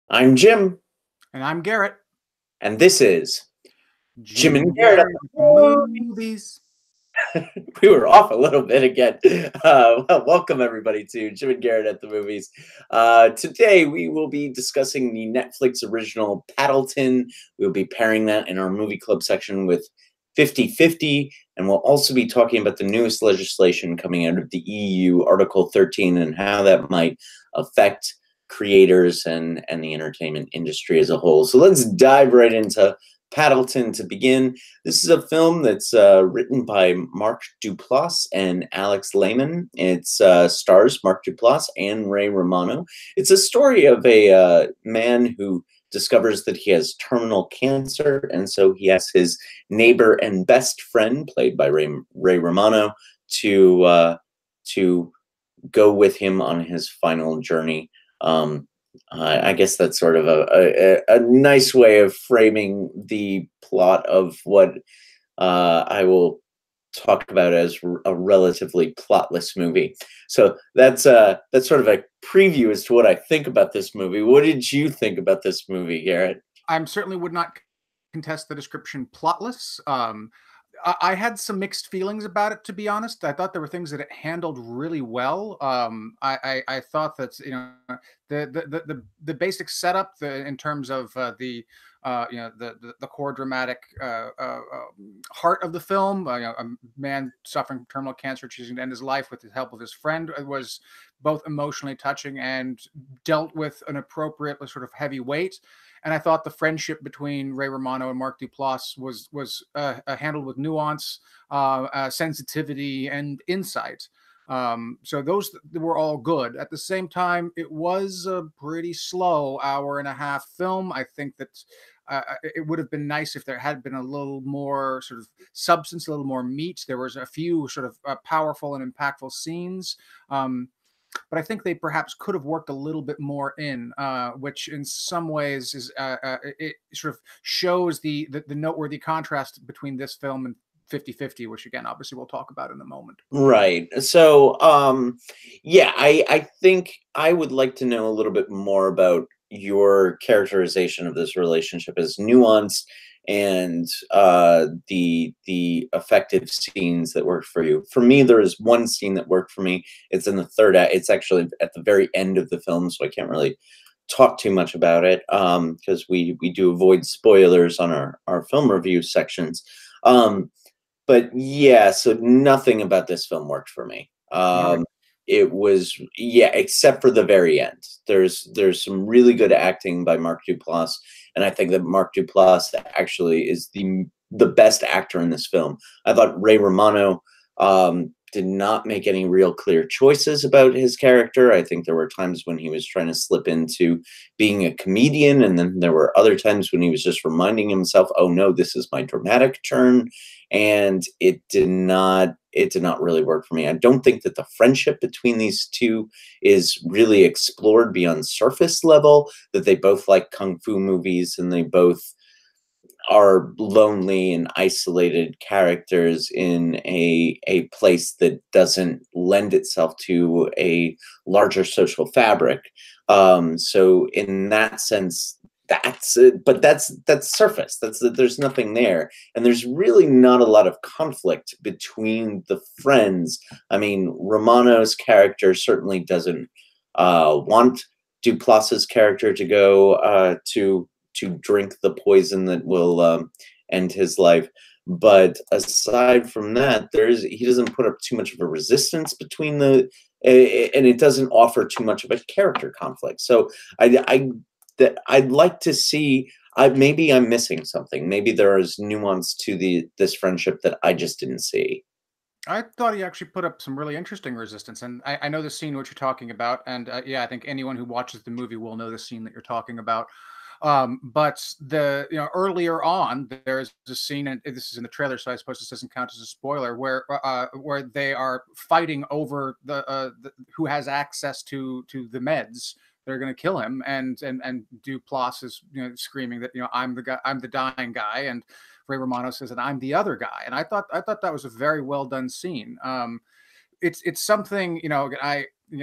I'm Jim, And I'm Garrett. and this is Jim Jim and and Garrett. Garrett movies. We were off a little bit again. Well, welcome everybody to Jim and Garrett at the movies. Today we will be discussing the Netflix original Paddleton. We'll be pairing that in our movie club section with 50/50, and we'll also be talking about the newest legislation coming out of the EU, Article 13, and how that might affect creators and the entertainment industry as a whole. So let's dive right into Paddleton to begin. This is a film that's written by Mark Duplass and Alex Lehman. It stars Mark Duplass and Ray Romano. It's a story of a man who discovers that he has terminal cancer, and so he asks his neighbor and best friend, played by Ray Romano, to go with him on his final journey. Um, I guess that's sort of a nice way of framing the plot of what I will talk about as a relatively plotless movie. So that's sort of a preview as to what I think about this movie. What did you think about this movie, Garrett? I certainly would not contest the description plotless. I had some mixed feelings about it, to be honest. I thought there were things that it handled really well. I thought that the basic setup in terms of the core dramatic heart of the film, a man suffering from terminal cancer choosing to end his life with the help of his friend, was both emotionally touching and dealt with an appropriate sort of heavy weight. And I thought the friendship between Ray Romano and Mark Duplass was handled with nuance, sensitivity, and insight. So those were all good. At the same time, it was a pretty slow hour-and-a-half film. I think that it would have been nice if there had been a little more sort of substance, a little more meat. There was a few sort of powerful and impactful scenes. But I think they perhaps could have worked a little bit more in, which in some ways is it sort of shows the noteworthy contrast between this film and 50/50, which again, obviously, we'll talk about in a moment. Right. So, yeah, I think I would like to know a little bit more about your characterization of this relationship as nuanced and the effective scenes that worked for you. For me, there is one scene that worked for me. It's in the third act. It's actually at the very end of the film, so I can't really talk too much about it because we do avoid spoilers on our film review sections. But yeah, so nothing about this film worked for me. All right. It was, yeah, except for the very end. There's some really good acting by Mark Duplass, and I think that Mark Duplass actually is the best actor in this film. I thought Ray Romano did not make any real clear choices about his character. I think there were times when he was trying to slip into being a comedian, and then there were other times when he was just reminding himself, "Oh no, this is my dramatic turn." And it did not really work for me. I don't think that the friendship between these two is really explored beyond surface level, that they both like kung fu movies and they both are lonely and isolated characters in a place that doesn't lend itself to a larger social fabric. So in that sense, that's it, but that's surface. There's nothing there, and there's really not a lot of conflict between the friends. I mean, Romano's character certainly doesn't want Duplass's character to go to drink the poison that will end his life. But aside from that, he doesn't put up too much of a resistance between and it doesn't offer too much of a character conflict. So I'd like to see. Maybe I'm missing something. Maybe there is nuance to this friendship that I just didn't see. I thought he actually put up some really interesting resistance, and I know the scene which you're talking about, and yeah, I think anyone who watches the movie will know the scene that you're talking about. But earlier on, there's a scene, and this is in the trailer, so I suppose this doesn't count as a spoiler, where they are fighting over the who has access to the meds. They're going to kill him, and Duplass is screaming that I'm the guy, I'm the dying guy, and Ray Romano says that I'm the other guy, and I thought that was a very well done scene. It's something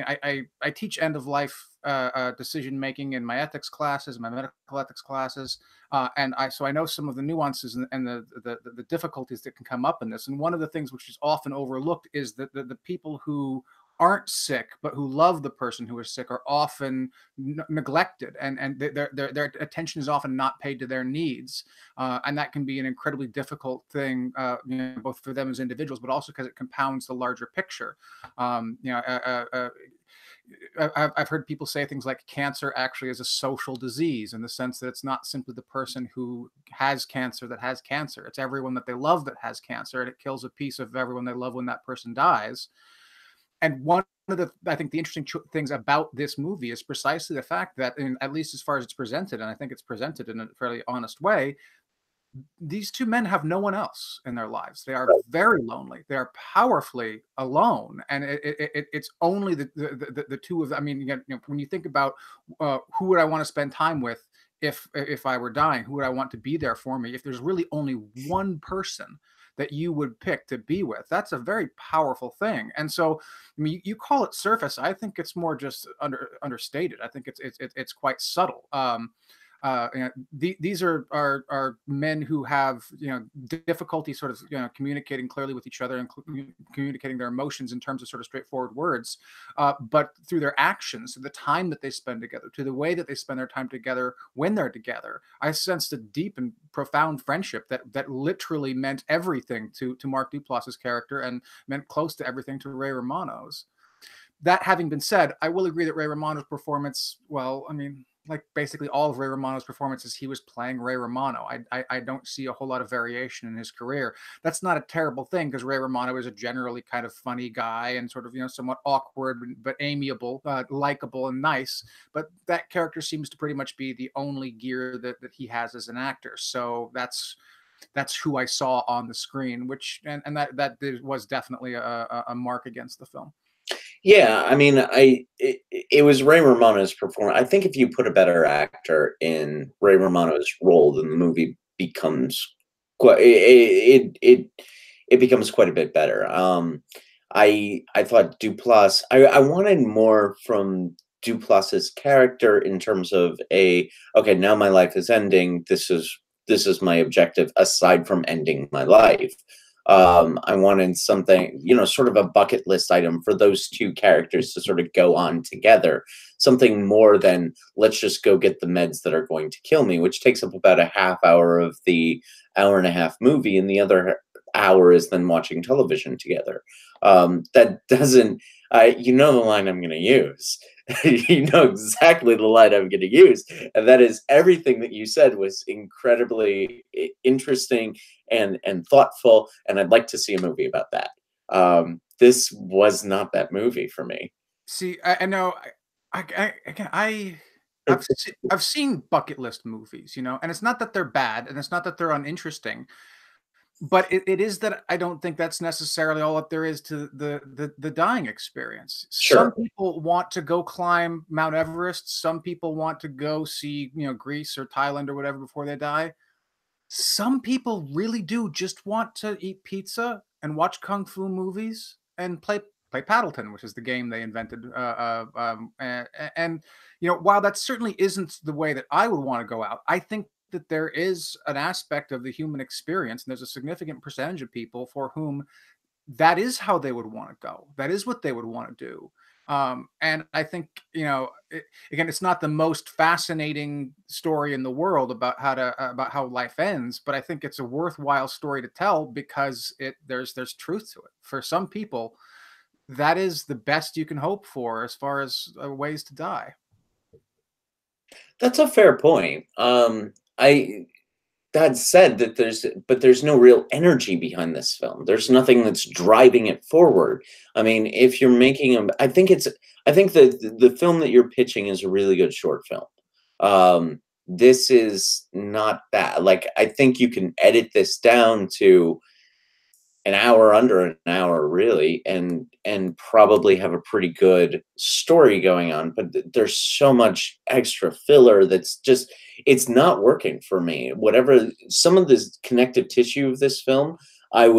I teach end of life decision making in my ethics classes, my medical ethics classes, and I know some of the nuances and the difficulties that can come up in this. And one of the things which is often overlooked is that the people who aren't sick but who love the person who is sick are often neglected, and their attention is often not paid to their needs, and that can be an incredibly difficult thing, both for them as individuals, but also because it compounds the larger picture. um, you know uh, uh, I've heard people say things like cancer actually is a social disease, in the sense that it's not simply the person who has cancer that has cancer. It's everyone that they love that has cancer, and it kills a piece of everyone they love when that person dies. And one of the, I think, the interesting things about this movie is precisely the fact that, at least as far as it's presented, and I think it's presented in a fairly honest way, these two men have no one else in their lives. They are very lonely. They are powerfully alone, and it's only the two of them. I mean, when you think about who would I want to spend time with if I were dying, who would I want to be there for me? If there's really only one person that you would pick to be with, that's a very powerful thing. And so, I mean, you call it surface. I think it's more just understated. I think it's quite subtle. These are men who have difficulty sort of communicating clearly with each other and communicating their emotions in terms of sort of straightforward words, but through their actions, to the time that they spend together, to the way that they spend their time together when they're together, I sensed a deep and profound friendship that literally meant everything to Mark Duplass's character and meant close to everything to Ray Romano's. That having been said, I will agree that Ray Romano's performance, well, I mean, like basically all of Ray Romano's performances, he was playing Ray Romano. I don't see a whole lot of variation in his career. That's not a terrible thing, because Ray Romano is a generally kind of funny guy and sort of somewhat awkward but amiable, likable and nice. But that character seems to pretty much be the only gear that he has as an actor. So that's who I saw on the screen, which and that was definitely a mark against the film. Yeah, I mean, it was Ray Romano's performance. I think if you put a better actor in Ray Romano's role, then the movie becomes quite it becomes quite a bit better. I thought Duplass. I wanted more from Duplass's character in terms of okay, now my life is ending. This is my objective aside from ending my life. I wanted something, sort of a bucket list item for those two characters to sort of go on together. Something more than let's just go get the meds that are going to kill me, which takes up about a half hour of the hour and a half movie, and the other hour is then watching television together. That doesn't, the line I'm going to use. You know exactly the line I'm going to use, and that is everything that you said was incredibly interesting and thoughtful, and I'd like to see a movie about that. This was not that movie for me. See, I know, again, I've seen bucket list movies, and it's not that they're bad, and it's not that they're uninteresting, but it is that I don't think that's necessarily all that there is to the dying experience. Some Sure. people want to go climb Mount Everest. Some people want to go see, Greece or Thailand or whatever before they die. Some people really do just want to eat pizza and watch kung fu movies and play Paddleton, which is the game they invented. And while that certainly isn't the way that I would want to go out, I think that there is an aspect of the human experience, and there's a significant percentage of people for whom that is how they would want to go. That is what they would want to do. And I think, again, it's not the most fascinating story in the world about how life ends, but I think it's a worthwhile story to tell because there's truth to it. For some people, that is the best you can hope for as far as ways to die. That's a fair point. I That said, there's no real energy behind this film. There's nothing that's driving it forward. I mean, if you're making I think the film that you're pitching is a really good short film. This is not that. Like, I think you can edit this down to an hour, under an hour, really, and probably have a pretty good story going on. But there's so much extra filler that's just, it's not working for me. Whatever, some of the connective tissue of this film, I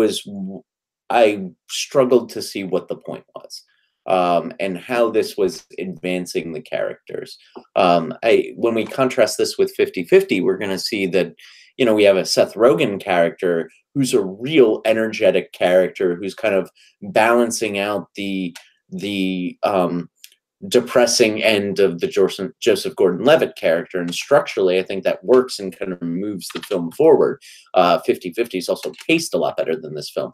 struggled to see what the point was. and how this was advancing the characters. When we contrast this with 50-50, we're going to see that, we have a Seth Rogen character who's a real energetic character who's kind of balancing out the depressing end of the Joseph Gordon-Levitt character. And structurally, I think that works and kind of moves the film forward. 50-50 is also paced a lot better than this film.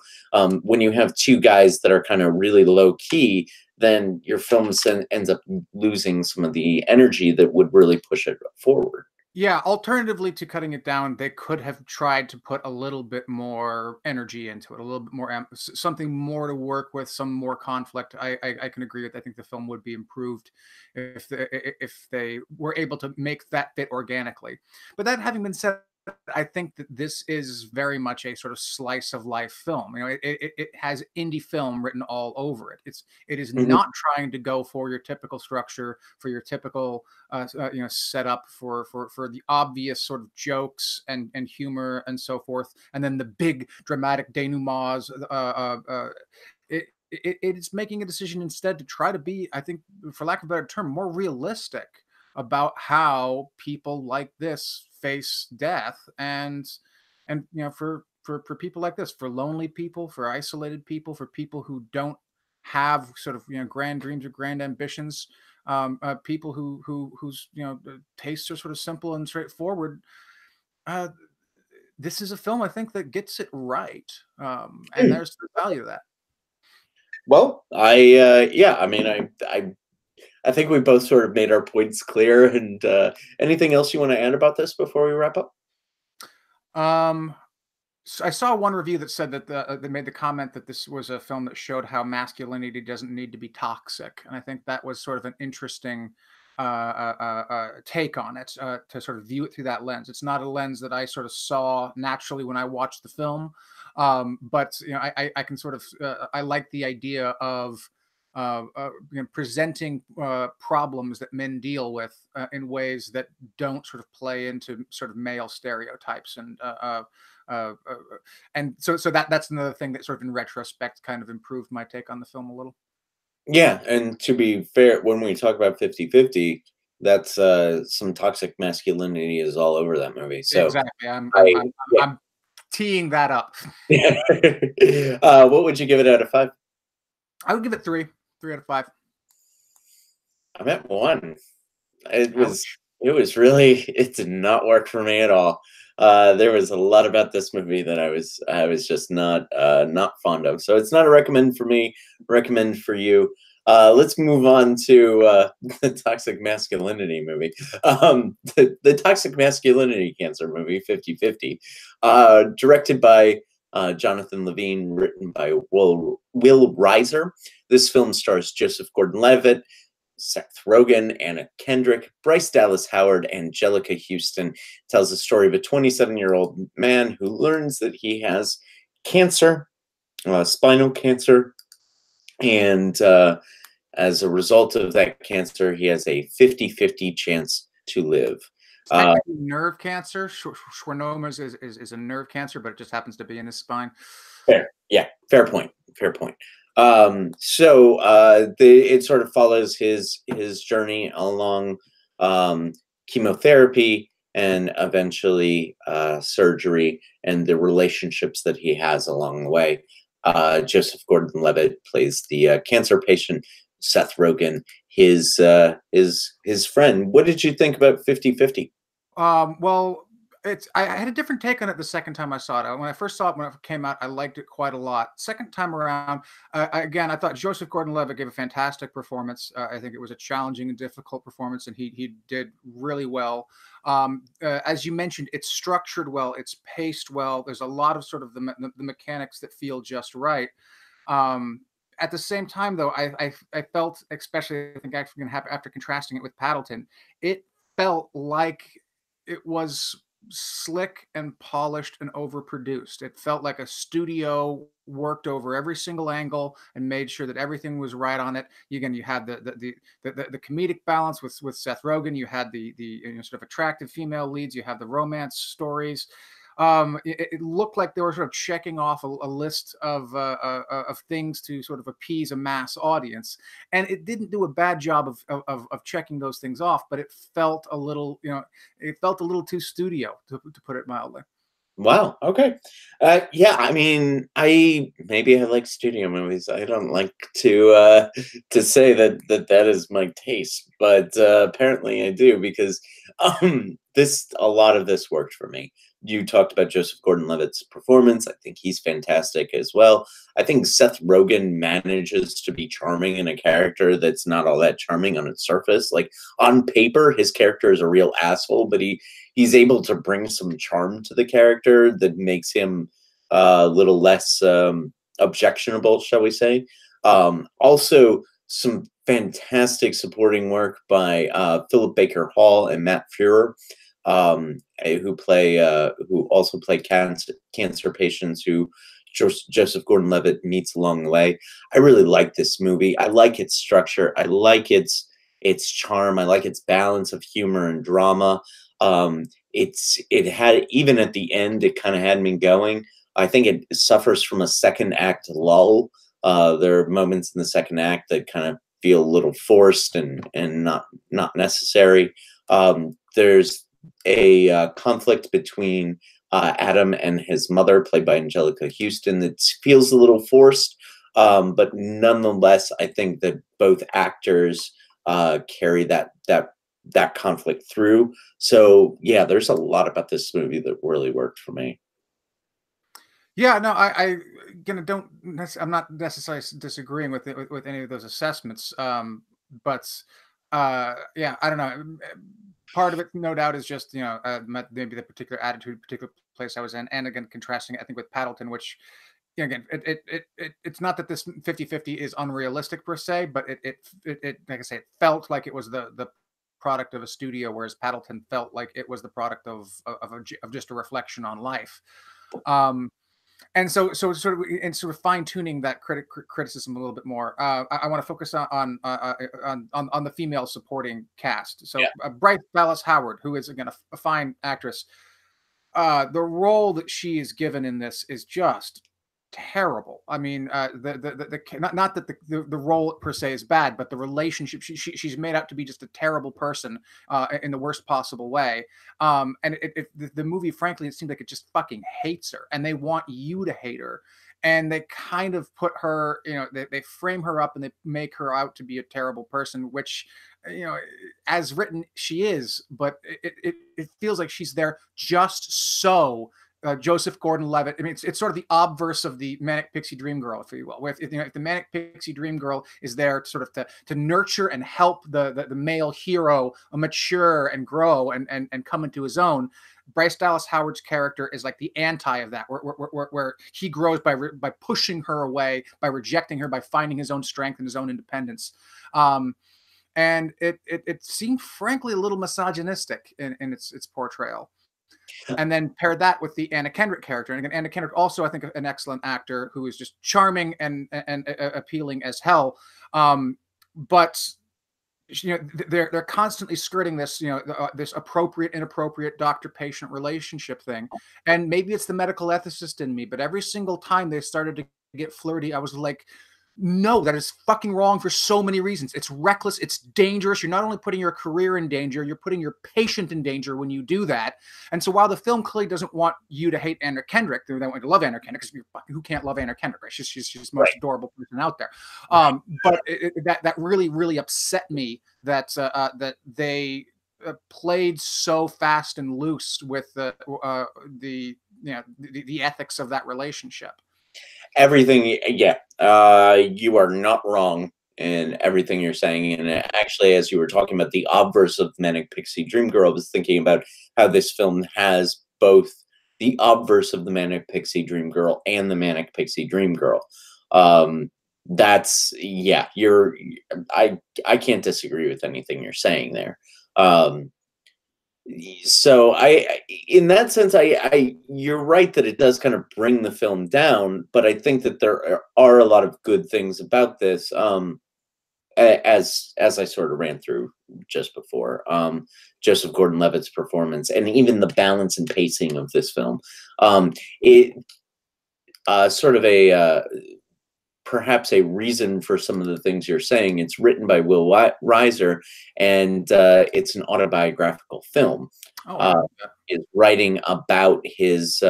When you have two guys that are kind of really low key, then your film ends up losing some of the energy that would really push it forward. Yeah, alternatively to cutting it down, they could have tried to put a little bit more energy into it, a little bit more, something more to work with, some more conflict. I can agree with. I think the film would be improved if they were able to make that fit organically. But that having been said, I think that this is very much a sort of slice of life film. It has indie film written all over it. It is Mhm. not trying to go for your typical structure, for your typical setup for the obvious sort of jokes and humor and so forth, and then the big dramatic denouements. It's making a decision instead to try to be, I think, for lack of a better term, more realistic about how people like this face death, and for people like this, for lonely people, for isolated people, for people who don't have sort of grand dreams or grand ambitions, people whose tastes are sort of simple and straightforward. uh, this is a film, I think, that gets it right, and there's the value of that. Well, yeah, I mean, I think we both sort of made our points clear. And anything else you want to add about this before we wrap up? um I saw one review that said that they made the comment that this was a film that showed how masculinity doesn't need to be toxic, and I think that was sort of an interesting take on it, to sort of view it through that lens. It's not a lens that I sort of saw naturally when I watched the film, but I can sort of I like the idea of presenting problems that men deal with in ways that don't sort of play into sort of male stereotypes, and so that's another thing that sort of in retrospect kind of improved my take on the film a little. Yeah, and to be fair, when we talk about 50-50, that's some toxic masculinity is all over that movie. So Exactly. I yeah. I'm teeing that up. What would you give it out of 5? I would give it 3 out of 5. I'm at 1. It was Ouch. it was really it did not work for me at all. There was a lot about this movie that I was just not fond of. So it's not a recommend for me. Recommend for you. Let's move on to the toxic masculinity movie. The toxic masculinity cancer movie, 50-50, directed by Jonathan Levine, written by Will Reiser. This film stars Joseph Gordon-Levitt, Seth Rogen, Anna Kendrick, Bryce Dallas Howard, and Angelica Houston. Tells the story of a 27-year-old man who learns that he has cancer, spinal cancer, and as a result of that cancer, he has a 50-50 chance to live. It's technically nerve cancer. Schwannoma's is a nerve cancer, but it just happens to be in his spine. Fair, yeah, fair point. Fair point. It sort of follows his journey along chemotherapy and eventually surgery, and the relationships that he has along the way. Joseph Gordon-Levitt plays the cancer patient. Seth Rogen, his friend. What did you think about 50-50? Well, I had a different take on it the second time I saw it. When I first saw it when it came out, I liked it quite a lot. Second time around, again, I thought Joseph Gordon-Levitt gave a fantastic performance. I think it was a challenging and difficult performance, and he did really well. As you mentioned, it's structured well, it's paced well. There's a lot of sort of the mechanics that feel just right. At the same time, though, I felt, especially I think after contrasting it with Paddleton, it felt like it was slick and polished and overproduced. It felt like a studio worked over every single angle and made sure that everything was right on it. Again, you had the comedic balance with Seth Rogen. You had the sort of attractive female leads. You have the romance stories. It looked like they were sort of checking off a list of things to sort of appease a mass audience, and it didn't do a bad job of checking those things off. But it felt a little, it felt a little too studio, to put it mildly. Wow. Okay. Yeah. I mean, I maybe I like studio movies. I don't like to say that is my taste, but apparently I do because this a lot of this worked for me. You talked about Joseph Gordon-Levitt's performance. I think he's fantastic as well. I think Seth Rogen manages to be charming in a character that's not all that charming on its surface. Like on paper, his character is a real asshole, but he's able to bring some charm to the character that makes him a little less objectionable, shall we say. Also, some fantastic supporting work by Philip Baker Hall and Matt Fuhrer, who also play cancer patients who Joseph Gordon-Levitt meets along the way. I really like this movie. I like its structure. I like its charm. I like its balance of humor and drama. It had, even at the end, it kind of had me going. I think it suffers from a second act lull. There are moments in the second act that kind of feel a little forced and not necessary. There's a conflict between Adam and his mother, played by Angelica Houston, that feels a little forced. But nonetheless, I think that both actors carry that conflict through. So yeah, there's a lot about this movie that really worked for me. Yeah, no, I gonna don't. I'm not necessarily disagreeing with any of those assessments. But yeah, I don't know. Part of it, no doubt, is just maybe the particular attitude, particular place I was in, and again contrasting it, I think, with Paddleton, which again, it's not that this 50-50 is unrealistic per se, but it like I say, it felt like it was the product of a studio, whereas Paddleton felt like it was the product of just a reflection on life. And so sort of fine tuning that criticism a little bit more. I want to focus on the female supporting cast. So Yeah. Bryce Dallas Howard, who is again a fine actress, the role that she is given in this is just terrible. I mean, not that the role per se is bad, but the relationship, she's made out to be just a terrible person in the worst possible way. And the movie, frankly, it seems like it just fucking hates her, and they want you to hate her. And they kind of put her, they frame her up and they make her out to be a terrible person, which, as written, she is, but it feels like she's there just so Joseph Gordon-Levitt. I mean, it's sort of the obverse of the Manic Pixie Dream Girl, if you will. If the Manic Pixie Dream Girl is there sort of to nurture and help the male hero mature and grow and come into his own, Bryce Dallas Howard's character is like the anti of that, where he grows by pushing her away, by rejecting her, by finding his own strength and his own independence. And it seemed, frankly, a little misogynistic in its portrayal. And then pair that with the Anna Kendrick character. And again, Anna Kendrick, also, I think, an excellent actor who is just charming and appealing as hell. But they're constantly skirting this, this appropriate, inappropriate doctor-patient relationship thing. And maybe it's the medical ethicist in me, but every single time they started to get flirty, I was like, no, that is fucking wrong for so many reasons. It's reckless. It's dangerous. You're not only putting your career in danger, you're putting your patient in danger when you do that. And so while the film clearly doesn't want you to hate Anna Kendrick, they want you to love Anna Kendrick, because who can't love Anna Kendrick, right? She's the most adorable person out there. But that really, really upset me that they played so fast and loose with the ethics of that relationship. Everything, yeah, you are not wrong in everything you're saying. And actually, as you were talking about the obverse of Manic Pixie Dream Girl, I was thinking about how this film has both the obverse of the Manic Pixie Dream Girl and the Manic Pixie Dream Girl. That's, yeah, I can't disagree with anything you're saying there. So in that sense, you're right that it does kind of bring the film down, but I think that there are a lot of good things about this. as I sort of ran through just before, Joseph Gordon-Levitt's performance and even the balance and pacing of this film, it sort of a perhaps a reason for some of the things you're saying. It's written by Will Reiser, and it's an autobiographical film. Oh, wow. Is writing about his.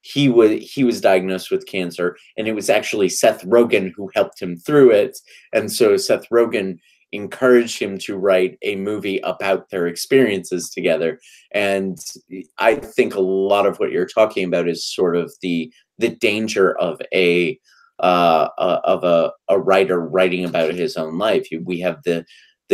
He was diagnosed with cancer, and it was actually Seth Rogen who helped him through it. And so Seth Rogen encouraged him to write a movie about their experiences together. And I think a lot of what you're talking about is sort of the danger of a writer writing about his own life. We have the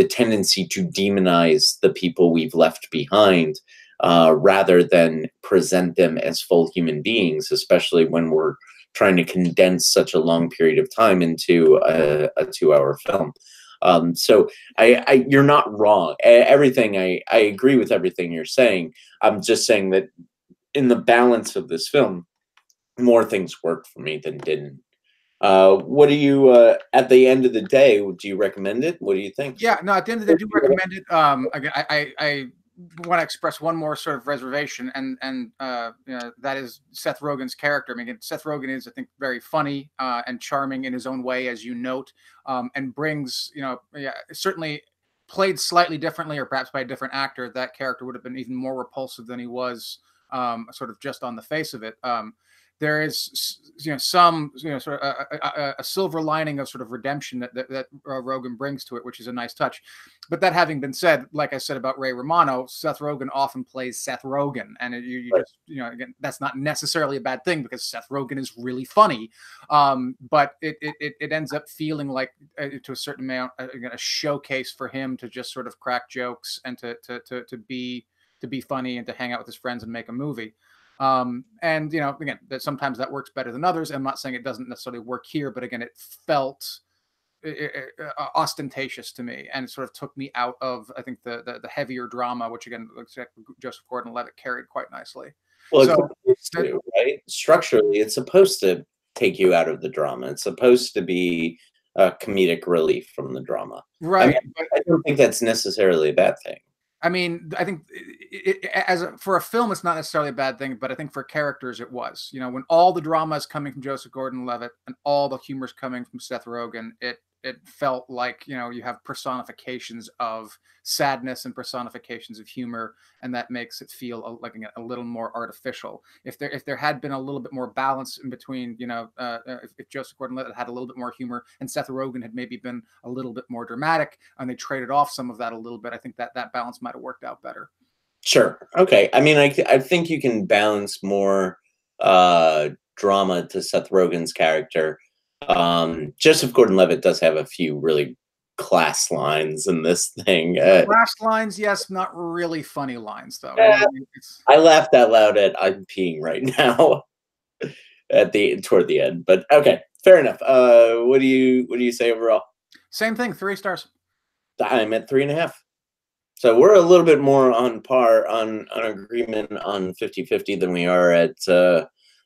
tendency to demonize the people we've left behind, rather than present them as full human beings, especially when we're trying to condense such a long period of time into a 2-hour film. So you're not wrong. Everything I agree with everything you're saying. I'm just saying that in the balance of this film, more things worked for me than didn't. What do you, at the end of the day, do you recommend it? What do you think? Yeah, no, at the end of the day, I do recommend it. Again, I want to express one more sort of reservation, and that is Seth Rogen's character. I mean, Seth Rogen is, I think, very funny and charming in his own way, as you note, and brings, certainly played slightly differently, or perhaps by a different actor, that character would have been even more repulsive than he was, sort of just on the face of it. There is, some, sort of a silver lining of sort of redemption that Rogen brings to it, which is a nice touch. But that having been said, like I said about Ray Romano, Seth Rogen often plays Seth Rogen, and you just, again, that's not necessarily a bad thing, because Seth Rogen is really funny, but it ends up feeling like, to a certain amount, again, a showcase for him to just sort of crack jokes and to be funny and to hang out with his friends and make a movie. And again, that sometimes that works better than others. I'm not saying it doesn't necessarily work here, but again, it felt ostentatious to me, and it sort of took me out of, I think, the heavier drama, which again looks like Joseph Gordon-Levitt carried quite nicely. Well, so, it's supposed to, right? Structurally, it's supposed to take you out of the drama. It's supposed to be a comedic relief from the drama. Right. I don't think that's necessarily a bad thing. I mean, I think for a film, it's not necessarily a bad thing, but I think for characters, it was. When all the drama is coming from Joseph Gordon-Levitt and all the humor is coming from Seth Rogen, it felt like, you have personifications of sadness and personifications of humor, and that makes it feel like a little more artificial. If there had been a little bit more balance in between, if Joseph Gordon-Levitt had a little bit more humor and Seth Rogen had maybe been a little bit more dramatic, and they traded off some of that a little bit, I think that balance might have worked out better. Sure. Okay. I mean, I think you can balance more drama to Seth Rogen's character. Joseph Gordon-Levitt does have a few really class lines in this thing. Class lines, yes, not really funny lines though. I laughed out loud at "I'm peeing right now" toward the end, but okay, fair enough. What do you say overall? Same thing, 3 stars. I'm at 3.5. So we're a little bit more on par on agreement on 50-50 than we are at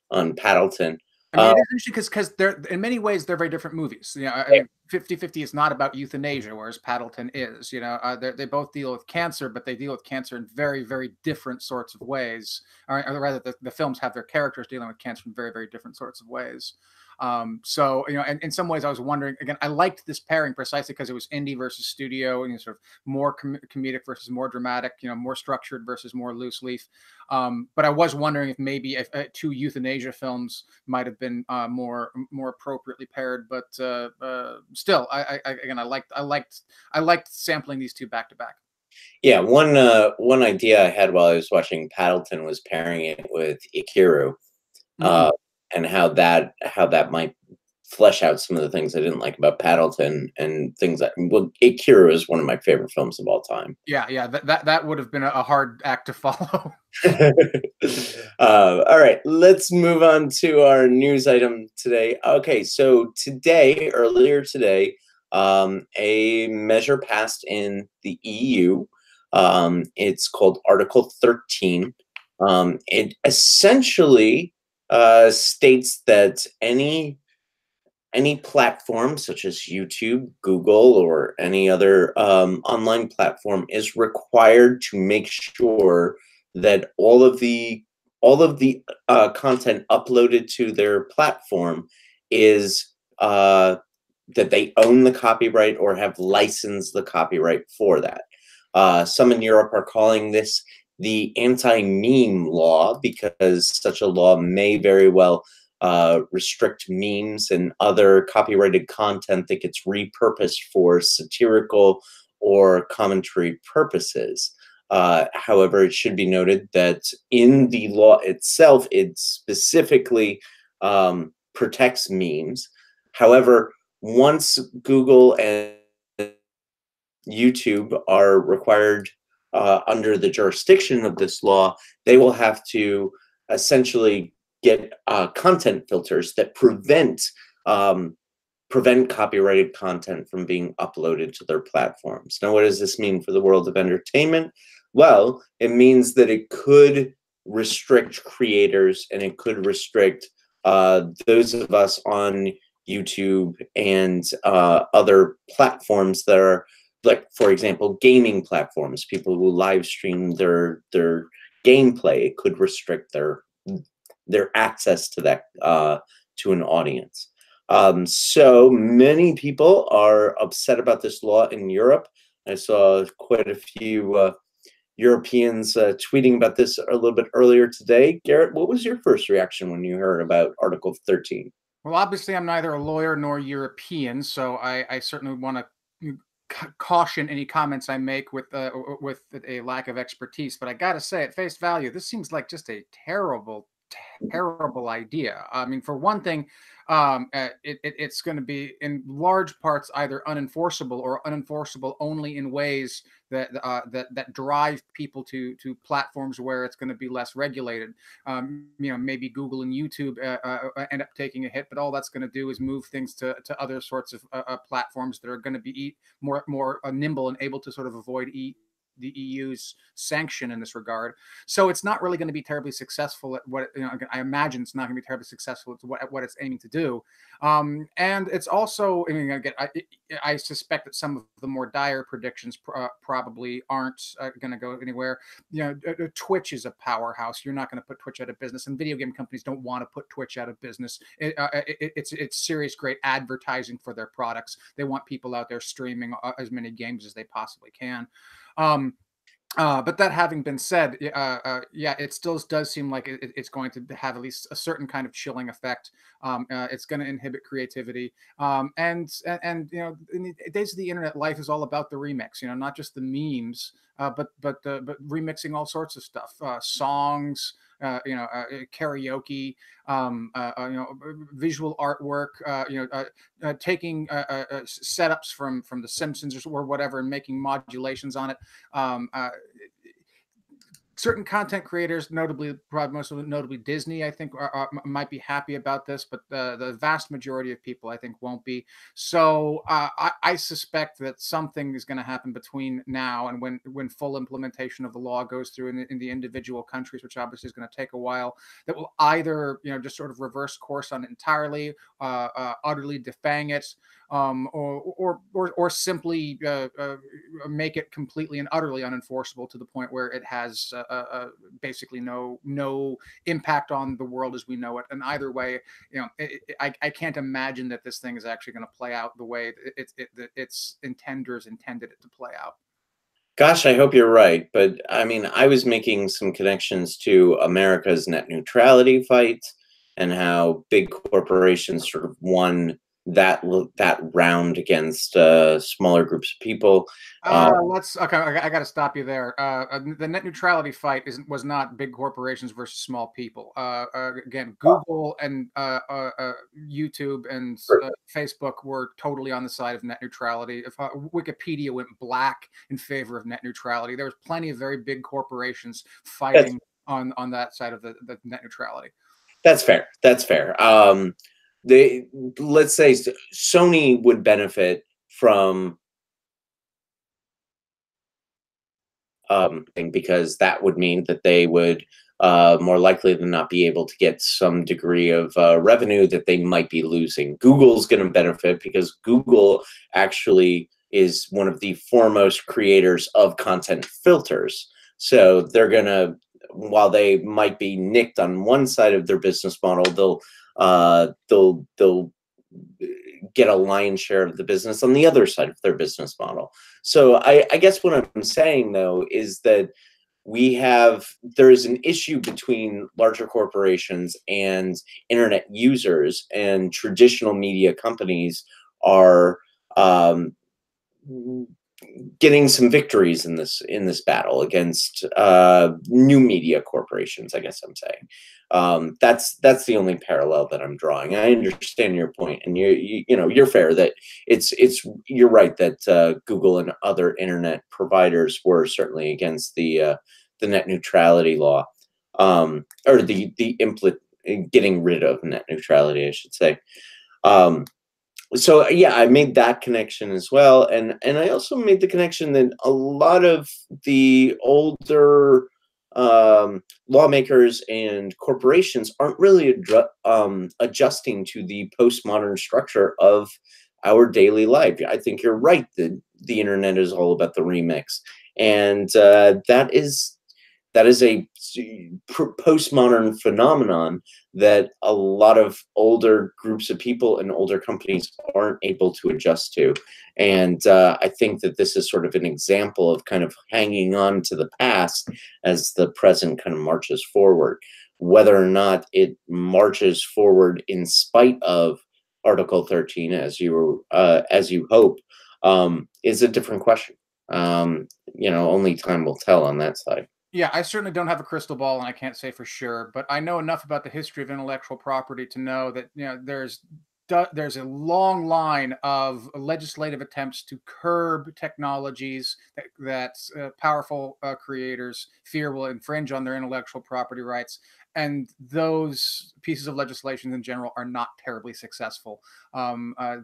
on Paddleton. I mean, it is interesting because they're, in many ways, they're very different movies. 50-50 is not about euthanasia, whereas Paddleton is. They both deal with cancer, but they deal with cancer in very, very different sorts of ways. Or rather, the films have their characters dealing with cancer in very, very different sorts of ways. So, and in some ways I was wondering, again, I liked this pairing precisely because it was indie versus studio, and sort of more comedic versus more dramatic, more structured versus more loose leaf. But I was wondering if maybe if 2 euthanasia films might have been more appropriately paired. But still, I liked sampling these 2 back to back. Yeah, one idea I had while I was watching Paddleton was pairing it with Ikiru. And how that might flesh out some of the things I didn't like about Paddleton, and things that, well, Ikiru is one of my favorite films of all time. Yeah, that would have been a hard act to follow. All right, let's move on to our news item today. Okay, so earlier today, a measure passed in the EU. It's called Article 13. It essentially states that any any platform such as YouTube, Google, or any other online platform is required to make sure that all of the content uploaded to their platform is that they own the copyright or have licensed the copyright for that. Some in Europe are calling this the anti-meme law, because such a law may very well restrict memes and other copyrighted content that gets repurposed for satirical or commentary purposes. However, it should be noted that in the law itself, it specifically protects memes. However, once Google and YouTube are required under the jurisdiction of this law, they will have to essentially get content filters that prevent copyrighted content from being uploaded to their platforms. Now, what does this mean for the world of entertainment? Well, it means that it could restrict creators, and it could restrict those of us on YouTube and other platforms that are, like, for example, gaming platforms. People who live stream their gameplay, it could restrict their access to that to an audience. So many people are upset about this law in Europe. I saw quite a few Europeans tweeting about this a little bit earlier today. Garrett, what was your first reaction when you heard about Article 13? Well, obviously, I'm neither a lawyer nor European, so I certainly want to caution any comments I make with a lack of expertise. But I got to say, at face value, this seems like just a terrible, terrible idea. I mean, for one thing, it's going to be in large parts either unenforceable or unenforceable only in ways that drive people to platforms where it's going to be less regulated. Maybe Google and YouTube end up taking a hit, but all that's going to do is move things to other sorts of platforms that are going to be more nimble and able to sort of avoid the EU's sanction in this regard. So it's not really going to be terribly successful at what, I imagine it's not going to be terribly successful at what it's aiming to do. And it's also, I mean, again, I suspect that some of the more dire predictions probably aren't going to go anywhere. Twitch is a powerhouse. You're not going to put Twitch out of business, and video game companies don't want to put Twitch out of business. It's serious, great advertising for their products. They want people out there streaming as many games as they possibly can. But that having been said, yeah, it still does seem like it's going to have at least a certain kind of chilling effect. It's going to inhibit creativity, and in the days of the internet, life is all about the remix. Not just the memes, but remixing all sorts of stuff, songs. Karaoke, visual artwork, taking setups from The Simpsons or whatever and making modulations on it. Certain content creators, probably most notably Disney, I think, might be happy about this, but the vast majority of people, I think, won't be. So I suspect that something is going to happen between now and when full implementation of the law goes through in the individual countries, which obviously is going to take a while, that will either just sort of reverse course on it entirely, utterly defang it, or simply make it completely and utterly unenforceable to the point where it has basically no impact on the world as we know it. And either way, I can't imagine that this thing is actually going to play out the way its intenders intended it to play out. Gosh, I hope you're right. But I mean, I was making some connections to America's net neutrality fight and how big corporations sort of won that round against smaller groups of people. Okay. I got to stop you there. The net neutrality fight was not big corporations versus small people. Again, Google and YouTube and Facebook were totally on the side of net neutrality. If Wikipedia went black in favor of net neutrality, there was plenty of very big corporations fighting on that side of the net neutrality. That's fair. That's fair. Let's say Sony would benefit from because that would mean that they would more likely than not be able to get some degree of revenue that they might be losing. Google's going to benefit because Google actually is one of the foremost creators of content filters. So they're going to, while they might be nicked on one side of their business model, they'll get a lion's share of the business on the other side of their business model. So I guess what I'm saying though is that there is an issue between larger corporations and internet users, and traditional media companies are getting some victories in this battle against new media corporations. I guess I'm saying that's the only parallel that I'm drawing. I understand your point, and you're fair that you're right that Google and other internet providers were certainly against the net neutrality law, or the getting rid of net neutrality, I should say. So yeah, I made that connection as well, and I also made the connection that a lot of the older lawmakers and corporations aren't really adjusting to the postmodern structure of our daily life. I think you're right that the internet is all about the remix, and that is a postmodern phenomenon that a lot of older groups of people and older companies aren't able to adjust to. And I think that this is sort of an example of kind of hanging on to the past as the present kind of marches forward. Whether or not it marches forward in spite of Article 13, as you hope, is a different question. Only time will tell on that side. Yeah, I certainly don't have a crystal ball, and I can't say for sure, but I know enough about the history of intellectual property to know that there's a long line of legislative attempts to curb technologies that powerful creators fear will infringe on their intellectual property rights. And those pieces of legislation in general are not terribly successful. I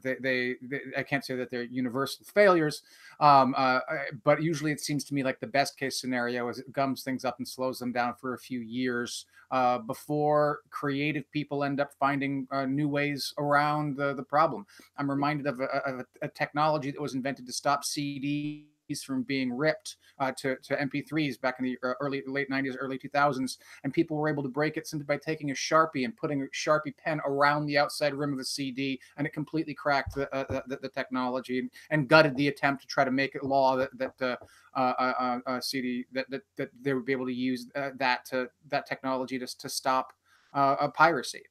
can't say that they're universal failures, but usually it seems to me like the best case scenario is it gums things up and slows them down for a few years before creative people end up finding new ways around the problem. I'm reminded of a technology that was invented to stop CDs from being ripped to MP3s back in the late 90s, early 2000s, and people were able to break it simply by taking a Sharpie and putting a Sharpie pen around the outside rim of a CD, and it completely cracked the technology and gutted the attempt to try to make it law that CD that they would be able to use that technology to stop piracy.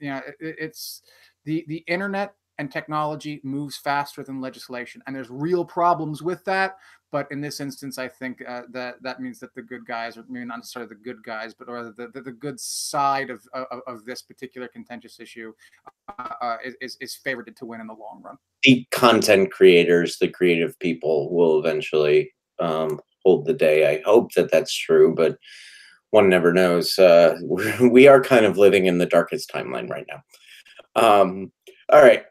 It's the internet and technology moves faster than legislation, and there's real problems with that. But in this instance, I think that means that the good guys, or maybe not necessarily the good guys, but rather the good side of this particular contentious issue is favored to win in the long run. The content creators, the creative people, will eventually hold the day. I hope that that's true, but one never knows. We are kind of living in the darkest timeline right now. All right.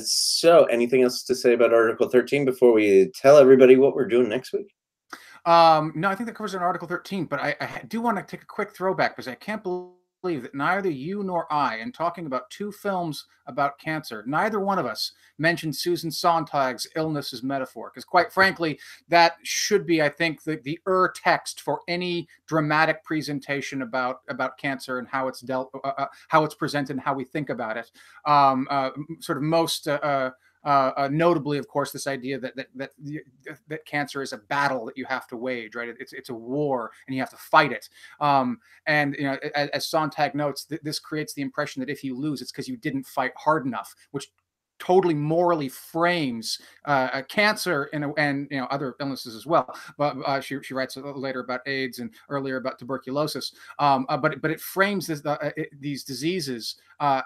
So anything else to say about Article 13 before we tell everybody what we're doing next week? No, I think that covers an Article 13, but I do want to take a quick throwback because I can't believe that neither you nor I, in talking about two films about cancer, neither one of us mentioned Susan Sontag's illness as metaphor. Because quite frankly, that should be, I think, the text for any dramatic presentation about cancer and how it's dealt, how it's presented, and how we think about it. Sort of most. Notably, of course, this idea that cancer is a battle that you have to wage, right? It's a war, and you have to fight it. And as Sontag notes, this creates the impression that if you lose, it's because you didn't fight hard enough, which totally morally frames cancer and other illnesses as well. But she writes later about AIDS and earlier about tuberculosis. But it frames these diseases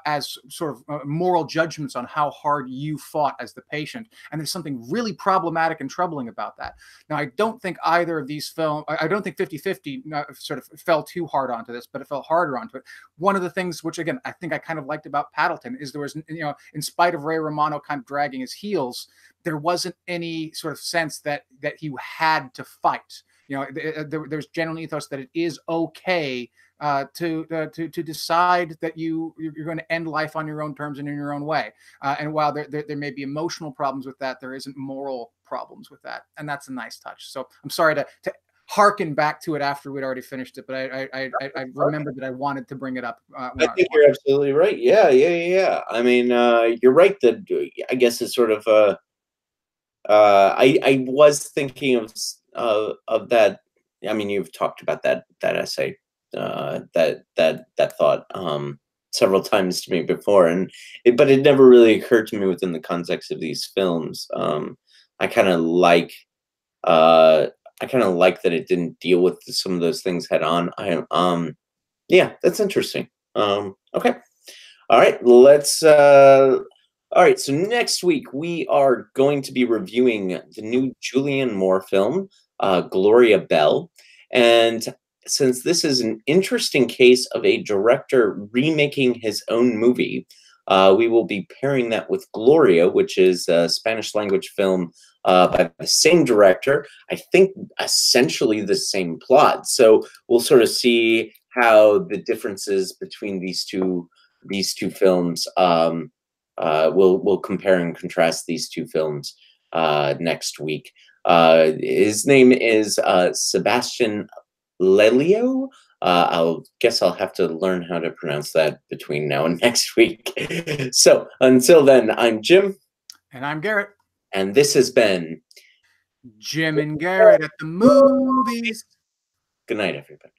as sort of moral judgments on how hard you fought as the patient. And there's something really problematic and troubling about that. Now, I don't think either of these films, I don't think 50-50 sort of fell too hard onto this, but it fell harder onto it. One of the things which, again, I think I kind of liked about Paddleton is there was, in spite of Ray Romano kind of dragging his heels, there wasn't any sort of sense that you had to fight. You know, there's general ethos that it is okay to decide that you're going to end life on your own terms and in your own way. And while there may be emotional problems with that, there isn't moral problems with that, and that's a nice touch. So I'm sorry to harken back to it after we'd already finished it, but I remembered that I wanted to bring it up. I think you're absolutely right. Yeah. I mean, you're right that I guess it's sort of I was thinking of that. I mean, you've talked about that essay, that thought several times to me before, but it never really occurred to me within the context of these films. I kind of like that it didn't deal with some of those things head on. Yeah, that's interesting. Okay. All right, all right, so next week we are going to be reviewing the new Julianne Moore film, Gloria Bell. And since this is an interesting case of a director remaking his own movie, we will be pairing that with Gloria, which is a Spanish language film by the same director. I think essentially the same plot. So we'll sort of see how the differences between these two films we'll compare and contrast these two films next week. His name is Sebastian Lelio. I'll have to learn how to pronounce that between now and next week. So until then, I'm Jim. And I'm Garrett. And this has been Jim and Garrett at the movies. Good night, everybody.